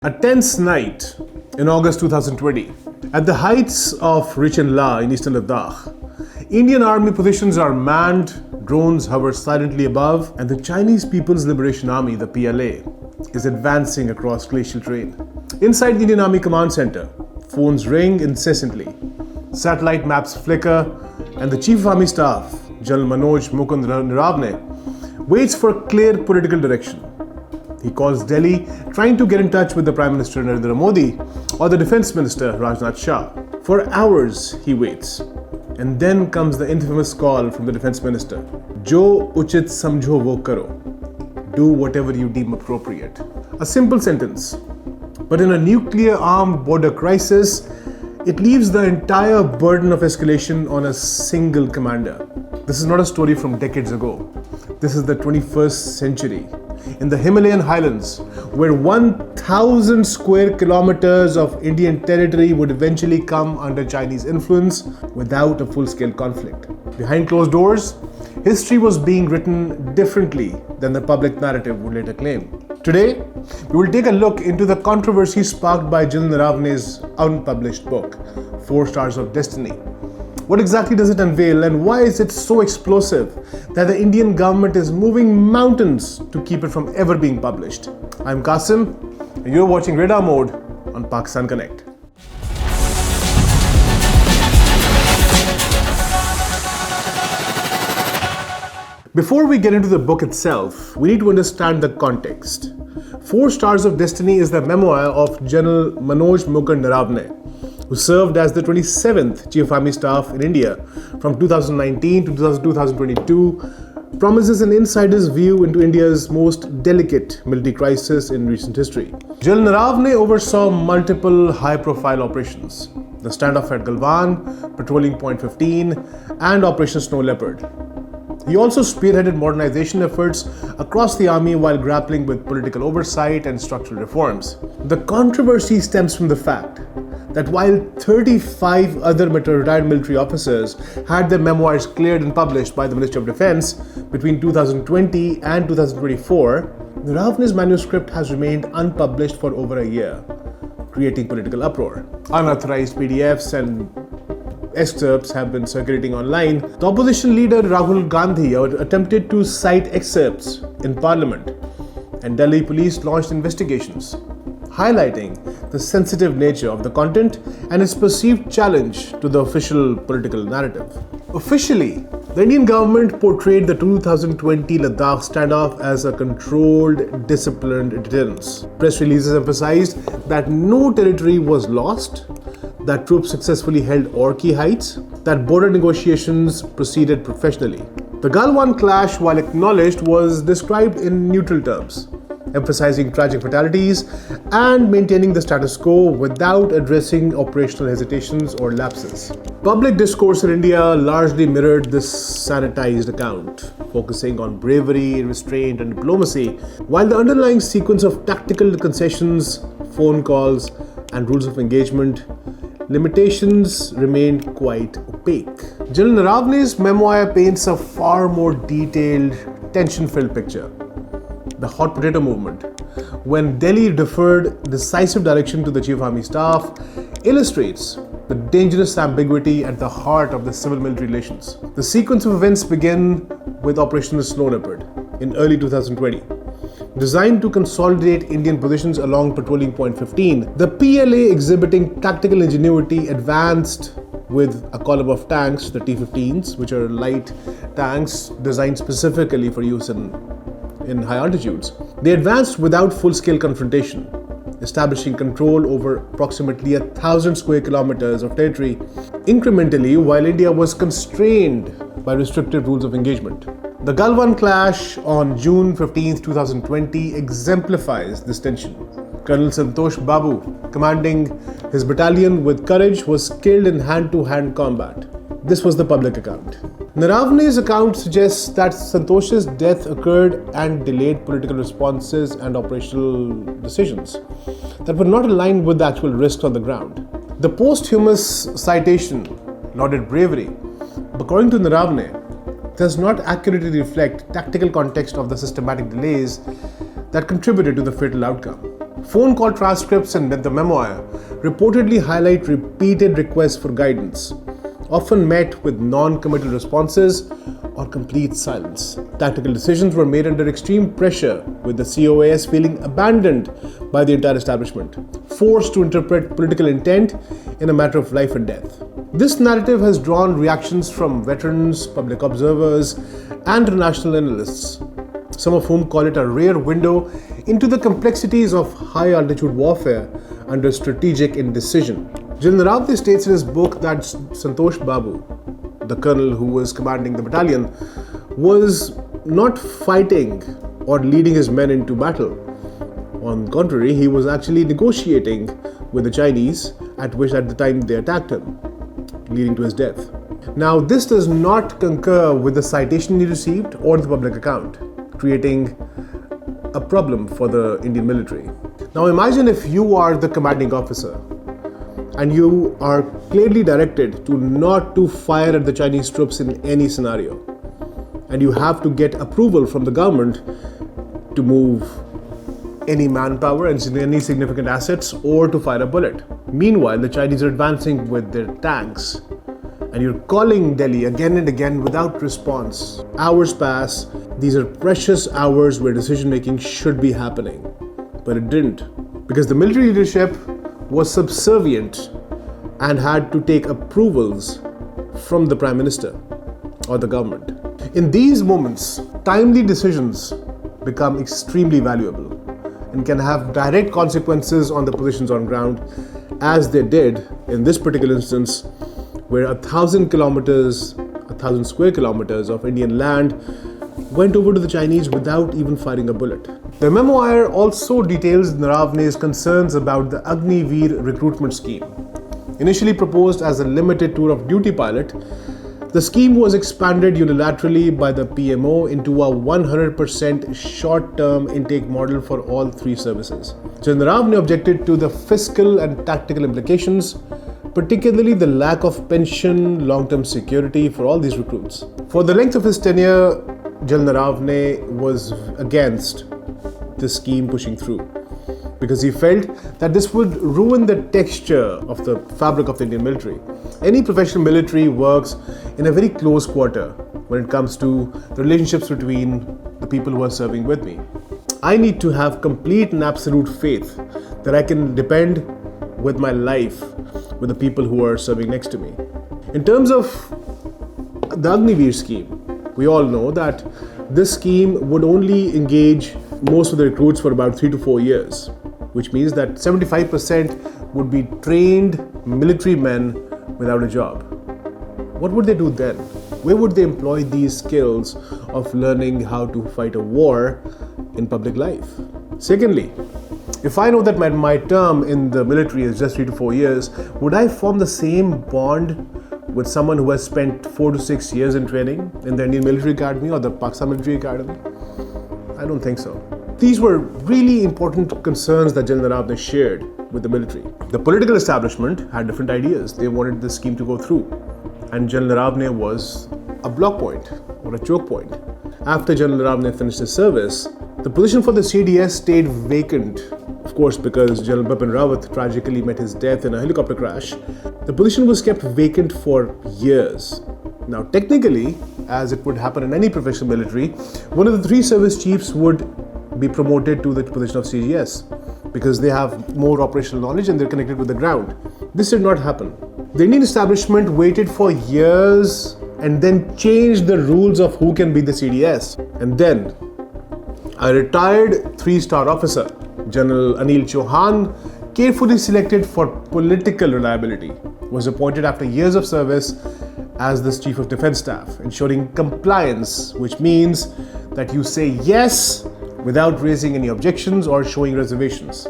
A tense night in August 2020. At the heights of Richin La in eastern Ladakh, Indian Army positions are manned, drones hover silently above, and the Chinese People's Liberation Army, the PLA, is advancing across glacial terrain. Inside the Indian Army Command Center, phones ring incessantly, satellite maps flicker, and the Chief of Army Staff, General Manoj Mukund Naravane, waits for clear political direction. He calls Delhi, trying to get in touch with the Prime Minister Narendra Modi or the Defense Minister Rajnath Shah. For hours he waits, and then comes the infamous call from the Defense Minister: "Jo uchit samjho wo karo." Do whatever you deem appropriate. A simple sentence, but in a nuclear armed border crisis, it leaves the entire burden of escalation on a single commander. This is not a story from decades ago. This is the 21st century. In the Himalayan highlands, where 1,000 square kilometers of Indian territory would eventually come under Chinese influence without a full-scale conflict. Behind closed doors, history was being written differently than the public narrative would later claim. Today, we will take a look into the controversy sparked by General Naravane's unpublished book, 4 Stars of Destiny. What exactly does it unveil, and why is it so explosive that the Indian government is moving mountains to keep it from ever being published? I'm Qasim, and you're watching Radar Mode on Pakistan Connect. Before we get into the book itself, we need to understand the context. 4 Stars of Destiny is the memoir of General Manoj Mukund Naravane, who served as the 27th Chief of Army Staff in India from 2019 to 2022, promises an insider's view into India's most delicate military crisis in recent history. General Naravane oversaw multiple high-profile operations: the standoff at Galwan, Patrolling Point 15, and Operation Snow Leopard. He also spearheaded modernization efforts across the army while grappling with political oversight and structural reforms. The controversy stems from the fact that while 35 other retired military officers had their memoirs cleared and published by the Ministry of Defense between 2020 and 2024, Naravane's manuscript has remained unpublished for over a year, creating political uproar. Unauthorized PDFs and excerpts have been circulating online. The opposition leader Rahul Gandhi attempted to cite excerpts in Parliament, and Delhi police launched investigations, highlighting the sensitive nature of the content and its perceived challenge to the official political narrative. Officially, the Indian government portrayed the 2020 Ladakh standoff as a controlled, disciplined deterrence. Press releases emphasized that no territory was lost, that troops successfully held Orki heights, that border negotiations proceeded professionally. The Galwan clash, while acknowledged, was described in neutral terms, emphasizing tragic fatalities and maintaining the status quo without addressing operational hesitations or lapses. Public discourse in India largely mirrored this sanitized account, focusing on bravery, restraint, and diplomacy, while the underlying sequence of tactical concessions, phone calls, and rules of engagement limitations remained quite opaque. General Naravane's memoir paints a far more detailed, tension-filled picture. The hot potato movement, when Delhi deferred decisive direction to the Chief of Army Staff, illustrates the dangerous ambiguity at the heart of the civil-military relations. The sequence of events began with Operation Snow Leopard in early 2020. Designed to consolidate Indian positions along Patrolling Point 15, the PLA, exhibiting tactical ingenuity, advanced with a column of tanks, the T-15s, which are light tanks designed specifically for use in high altitudes. They advanced without full-scale confrontation, establishing control over approximately 1,000 square kilometers of territory incrementally, while India was constrained by restrictive rules of engagement. The Galwan clash on June 15, 2020 exemplifies this tension. Colonel Santosh Babu, commanding his battalion with courage, was killed in hand-to-hand combat. This was the public account. Naravane's account suggests that Santosh's death occurred and delayed political responses and operational decisions that were not aligned with the actual risks on the ground. The posthumous citation lauded bravery, but according to Naravane, does not accurately reflect tactical context of the systematic delays that contributed to the fatal outcome. Phone call transcripts and the memoir reportedly highlight repeated requests for guidance, often met with non-committal responses or complete silence. Tactical decisions were made under extreme pressure, with the Owais feeling abandoned by the entire establishment, forced to interpret political intent in a matter of life and death. This narrative has drawn reactions from veterans, public observers, and international analysts, some of whom call it a rare window into the complexities of high-altitude warfare under strategic indecision. General Naravane states in his book that Santosh Babu, the colonel who was commanding the battalion, was not fighting or leading his men into battle. On the contrary, he was actually negotiating with the Chinese, at the time they attacked him, leading to his death. Now, this does not concur with the citation he received or the public account, creating a problem for the Indian military. Now, imagine if you are the commanding officer and you are clearly directed to not to fire at the Chinese troops in any scenario, and you have to get approval from the government to move any manpower and any significant assets or to fire a bullet. Meanwhile, the Chinese are advancing with their tanks, and you're calling Delhi again and again without response. Hours pass. These are precious hours where decision making should be happening, but it didn't, because the military leadership was subservient and had to take approvals from the Prime Minister or the government. In these moments, timely decisions become extremely valuable and can have direct consequences on the positions on ground, as they did in this particular instance, where 1,000 square kilometers of Indian land went over to the Chinese without even firing a bullet. The memoir also details Naravane's concerns about the Agniveer recruitment scheme. Initially proposed as a limited tour of duty pilot, the scheme was expanded unilaterally by the PMO into a 100% short-term intake model for all three services. General Naravane objected to the fiscal and tactical implications, particularly the lack of pension, long-term security for all these recruits. For the length of his tenure, General Naravane was against this scheme pushing through, because he felt that this would ruin the texture of the fabric of the Indian military. Any professional military works in a very close quarter when it comes to the relationships between the people who are serving with me. I need to have complete and absolute faith that I can depend with my life with the people who are serving next to me. In terms of the Agniveer scheme, we all know that this scheme would only engage most of the recruits for about 3 to 4 years, which means that 75% would be trained military men without a job. What would they do then? Where would they employ these skills of learning how to fight a war in public life? Secondly, if I know that my term in the military is just 3 to 4 years, would I form the same bond with someone who has spent 4 to 6 years in training in the Indian Military Academy or the Pakistan Military Academy? I don't think so. These were really important concerns that General Naravane shared with the military. The political establishment had different ideas. They wanted this scheme to go through, and General Naravane was a block point or a choke point. After General Naravane finished his service, the position for the CDS stayed vacant, of course, because General Bipin Rawat tragically met his death in a helicopter crash. The position was kept vacant for years. Now, technically, as it would happen in any professional military, one of the 3 service chiefs would be promoted to the position of CGS because they have more operational knowledge and they're connected with the ground. This did not happen. The Indian establishment waited for years and then changed the rules of who can be the CDS. And then a retired 3-star officer, General Anil Chauhan, carefully selected for political reliability, was appointed after years of service as the Chief of Defence Staff, ensuring compliance, which means that you say yes without raising any objections or showing reservations.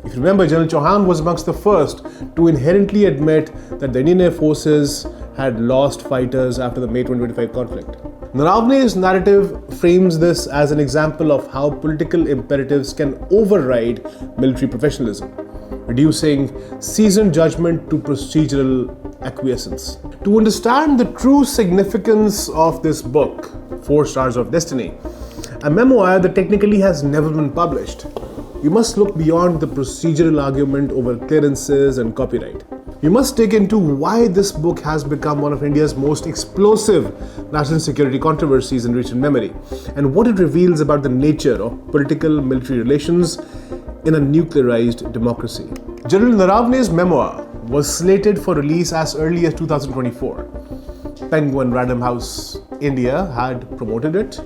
If you remember, General Chauhan was amongst the first to inherently admit that the Indian Air Forces had lost fighters after the May 2025 conflict. Naravane's narrative frames this as an example of how political imperatives can override military professionalism, reducing seasoned judgment to procedural acquiescence. To understand the true significance of this book, 4 Stars of Destiny, a memoir that technically has never been published, we must look beyond the procedural argument over clearances and copyright. We must dig into why this book has become one of India's most explosive national security controversies in recent memory, and what it reveals about the nature of political-military relations in a nuclearized democracy. General Naravane's memoir was slated for release as early as 2024. Penguin Random House India had promoted it.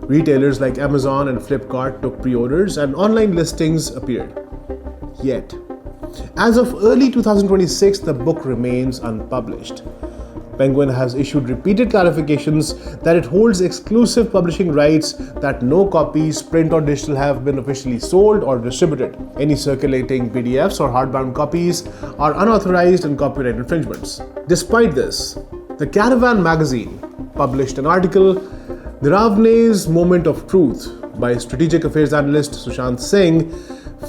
Retailers like Amazon and Flipkart took pre-orders and online listings appeared. Yet, as of early 2026, the book remains unpublished. Penguin has issued repeated clarifications that it holds exclusive publishing rights, that no copies, print or digital, have been officially sold or distributed. Any circulating PDFs or hardbound copies are unauthorized and copyright infringements. Despite this, the Caravan magazine published an article, Naravane's Moment of Truth, by strategic affairs analyst Sushant Singh,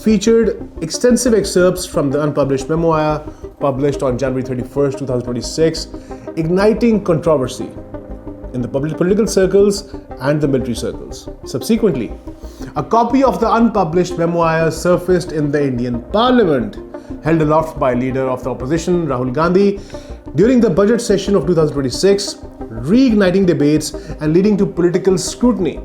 featured extensive excerpts from the unpublished memoir published on January 31st, 2026, igniting controversy in the political circles and the military circles. Subsequently, a copy of the unpublished memoir surfaced in the Indian Parliament, held aloft by leader of the opposition Rahul Gandhi during the budget session of 2026, reigniting debates and leading to political scrutiny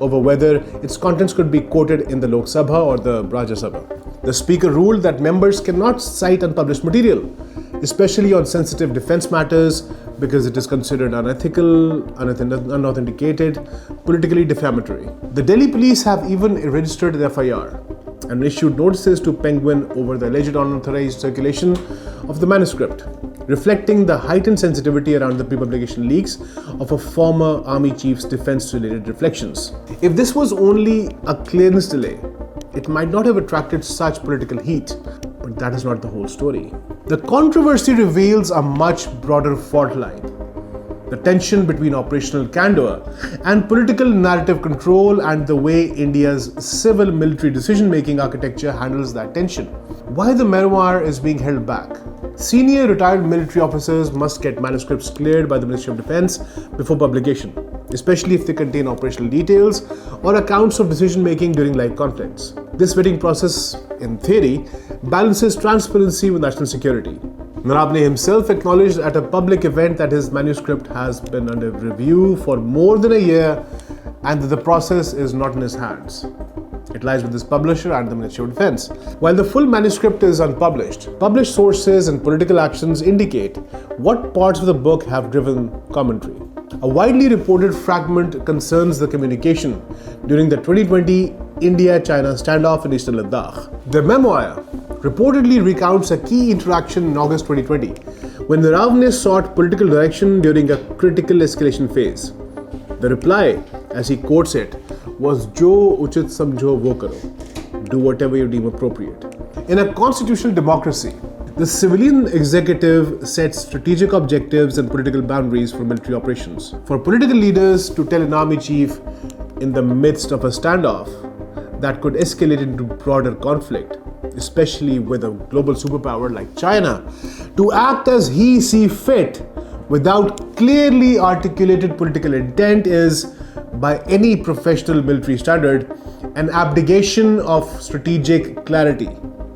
over whether its contents could be quoted in the Lok Sabha or the Rajya Sabha. The speaker ruled that members cannot cite unpublished material, especially on sensitive defense matters, because it is considered unethical, unauthenticated, politically defamatory. The Delhi police have even registered an FIR and issued notices to Penguin over the alleged unauthorized circulation of the manuscript, reflecting the heightened sensitivity around the pre-publication leaks of a former army chief's defense-related reflections. If this was only a clearance delay, it might not have attracted such political heat, but that is not the whole story. The controversy reveals a much broader fault line: the tension between operational candor and political narrative control, and the way India's civil military decision-making architecture handles that tension. Why the memoir is being held back? Senior retired military officers must get manuscripts cleared by the Ministry of Defense before publication, especially if they contain operational details or accounts of decision-making during live conflicts. This vetting process, in theory, balances transparency with national security. Naravane himself acknowledged at a public event that his manuscript has been under review for more than a year and that the process is not in his hands. It lies with his publisher and the Ministry of Defense. While the full manuscript is unpublished, published sources and political actions indicate what parts of the book have driven commentary. A widely reported fragment concerns the communication during the 2020 India-China standoff in eastern Ladakh. The memoir reportedly recounts a key interaction in August 2020 when Naravane sought political direction during a critical escalation phase. The reply, as he quotes it, was "Jo uchit samjho wo karo," do whatever you deem appropriate. In a constitutional democracy, the civilian executive sets strategic objectives and political boundaries for military operations. For political leaders to tell an army chief in the midst of a standoff that could escalate into broader conflict, especially with a global superpower like China, to act as he sees fit without clearly articulated political intent is, by any professional military standard, an abdication of strategic clarity.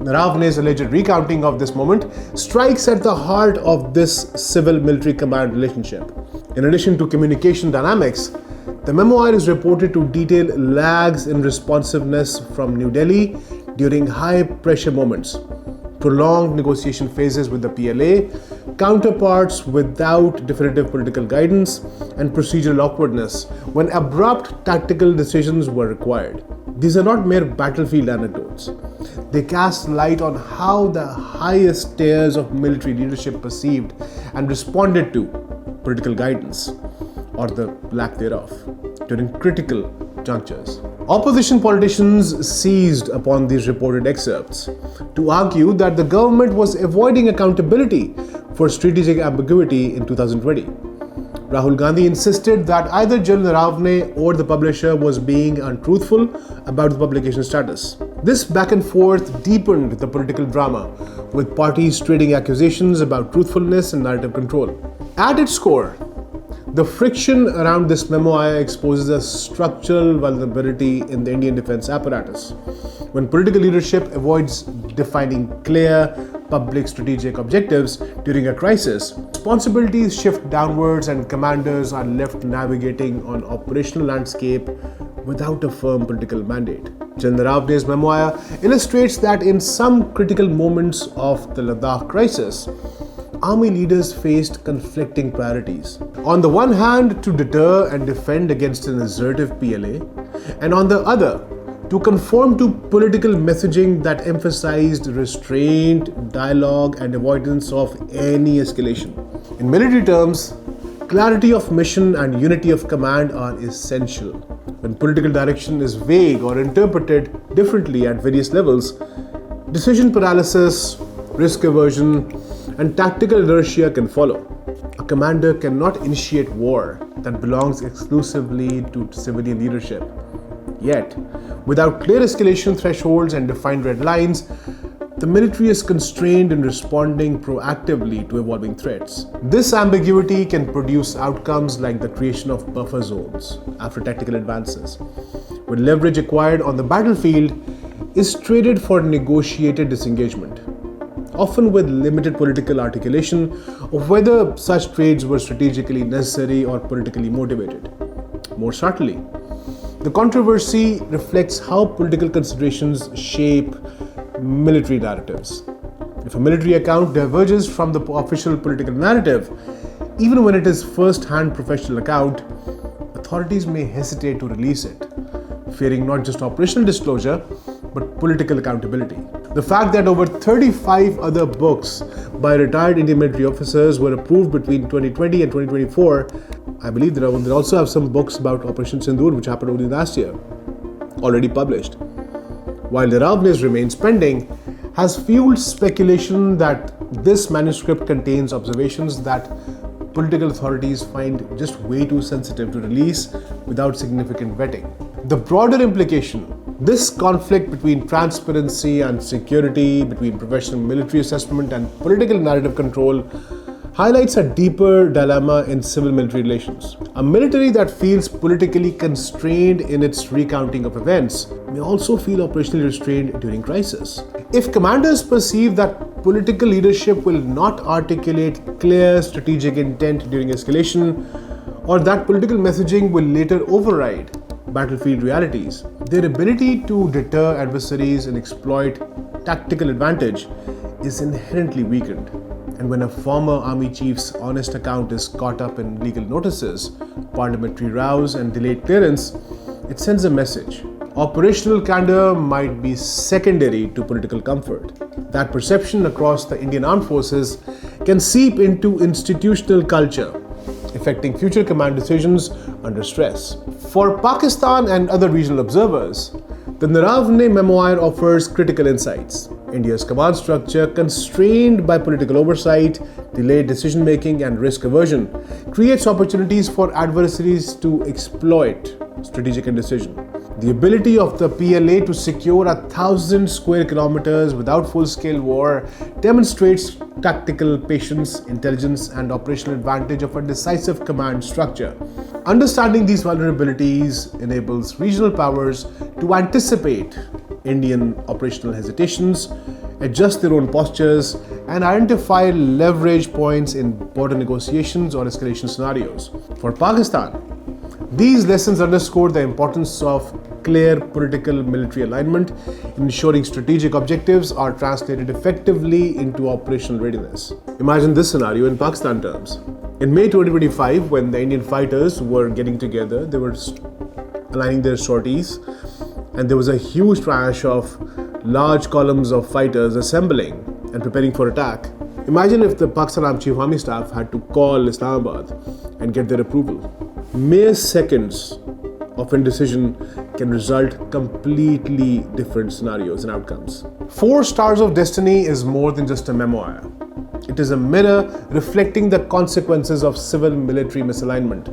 Naravane's alleged recounting of this moment strikes at the heart of this civil-military command relationship. In addition to communication dynamics, the memoir is reported to detail lags in responsiveness from New Delhi during high-pressure moments, prolonged negotiation phases with the PLA, counterparts without definitive political guidance, and procedural awkwardness when abrupt tactical decisions were required. These are not mere battlefield anecdotes. They cast light on how the highest tiers of military leadership perceived and responded to political guidance, or the lack thereof, during critical junctures. Opposition politicians seized upon these reported excerpts to argue that the government was avoiding accountability for strategic ambiguity in 2020. Rahul Gandhi insisted that either General Naravane or the publisher was being untruthful about the publication status. This back and forth deepened the political drama, with parties trading accusations about truthfulness and narrative control. At its core, The friction around this memoir exposes a structural vulnerability in the Indian defense apparatus. When political leadership avoids defining clear, public strategic objectives during a crisis, responsibilities shift downwards and commanders are left navigating on operational landscape without a firm political mandate. General Naravane's memoir illustrates that in some critical moments of the Ladakh crisis, army leaders faced conflicting priorities. On the one hand, to deter and defend against an assertive PLA, and on the other, to conform to political messaging that emphasized restraint, dialogue, and avoidance of any escalation. In military terms, clarity of mission and unity of command are essential. When political direction is vague or interpreted differently at various levels, decision paralysis, risk aversion, and tactical inertia can follow. A commander cannot initiate war that belongs exclusively to civilian leadership. Yet, without clear escalation thresholds and defined red lines, the military is constrained in responding proactively to evolving threats. This ambiguity can produce outcomes like the creation of buffer zones after tactical advances, when leverage acquired on the battlefield is traded for negotiated disengagement, often with limited political articulation of whether such trades were strategically necessary or politically motivated. More subtly, the controversy reflects how political considerations shape military narratives. If a military account diverges from the official political narrative, even when it is first-hand professional account, authorities may hesitate to release it, fearing not just operational disclosure, but political accountability. The fact that over 35 other books by retired Indian military officers were approved between 2020 and 2024, I believe there also have some books about Operation Sindoor which happened only last year, already published, while Naravane's remains pending, has fueled speculation that this manuscript contains observations that political authorities find just way too sensitive to release without significant vetting. The broader implication, this conflict between transparency and security, between professional military assessment and political narrative control, highlights a deeper dilemma in civil-military relations. A military that feels politically constrained in its recounting of events may also feel operationally restrained during crisis. If commanders perceive that political leadership will not articulate clear strategic intent during escalation, or that political messaging will later override battlefield realities, their ability to deter adversaries and exploit tactical advantage is inherently weakened. And when a former army chief's honest account is caught up in legal notices, parliamentary rows, and delayed clearance, it sends a message. Operational candor might be secondary to political comfort. That perception across the Indian Armed Forces can seep into institutional culture, affecting future command decisions under stress. For Pakistan and other regional observers, the Naravane memoir offers critical insights. India's command structure, constrained by political oversight, delayed decision-making, and risk aversion, creates opportunities for adversaries to exploit strategic indecision. The ability of the PLA to secure 1,000 square kilometers without full-scale war demonstrates tactical patience, intelligence, and operational advantage of a decisive command structure. Understanding these vulnerabilities enables regional powers to anticipate Indian operational hesitations, adjust their own postures, and identify leverage points in border negotiations or escalation scenarios. For Pakistan, these lessons underscore the importance of clear political military alignment in ensuring strategic objectives are translated effectively into operational readiness. Imagine this scenario in Pakistan terms. In May 2025, when the Indian fighters were getting together, they were aligning their sorties, and there was a huge crash of large columns of fighters assembling and preparing for attack. Imagine if the Pakistan Chief Army Staff had to call Islamabad and get their approval. Mere seconds of indecision can result completely different scenarios and outcomes. 4 Stars of Destiny is more than just a memoir. It is a mirror reflecting the consequences of civil-military misalignment,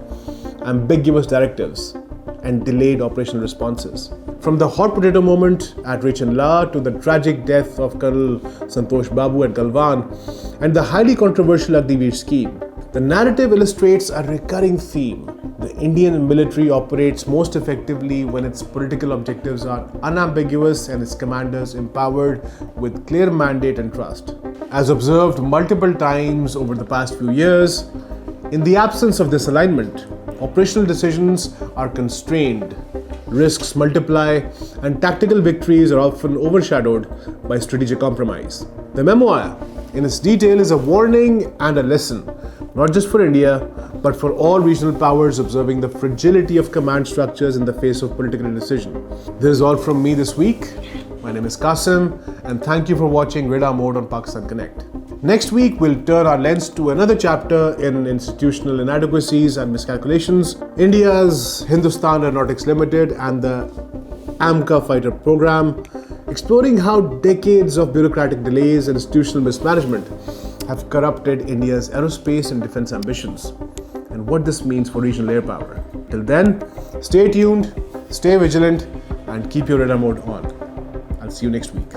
ambiguous directives, and delayed operational responses. From the hot potato moment at Rechenla to the tragic death of Colonel Santosh Babu at Galwan and the highly controversial Agnipath scheme, The narrative illustrates a recurring theme. The Indian military operates most effectively when its political objectives are unambiguous and its commanders empowered with clear mandate and trust. As observed multiple times over the past few years, in the absence of this alignment, operational decisions are constrained, risks multiply, and tactical victories are often overshadowed by strategic compromise. The memoir, in its detail, is a warning and a lesson, not just for India, but for all regional powers observing the fragility of command structures in the face of political indecision. This is all from me this week. My name is Qasim, and thank you for watching Radar Mode on Pakistan Connect. Next week, we'll turn our lens to another chapter in institutional inadequacies and miscalculations, India's Hindustan Aeronautics Limited and the AMCA fighter program, exploring how decades of bureaucratic delays and institutional mismanagement have corrupted India's aerospace and defense ambitions, and what this means for regional air power. Till then, stay tuned, stay vigilant, and keep your radar mode on. I'll see you next week.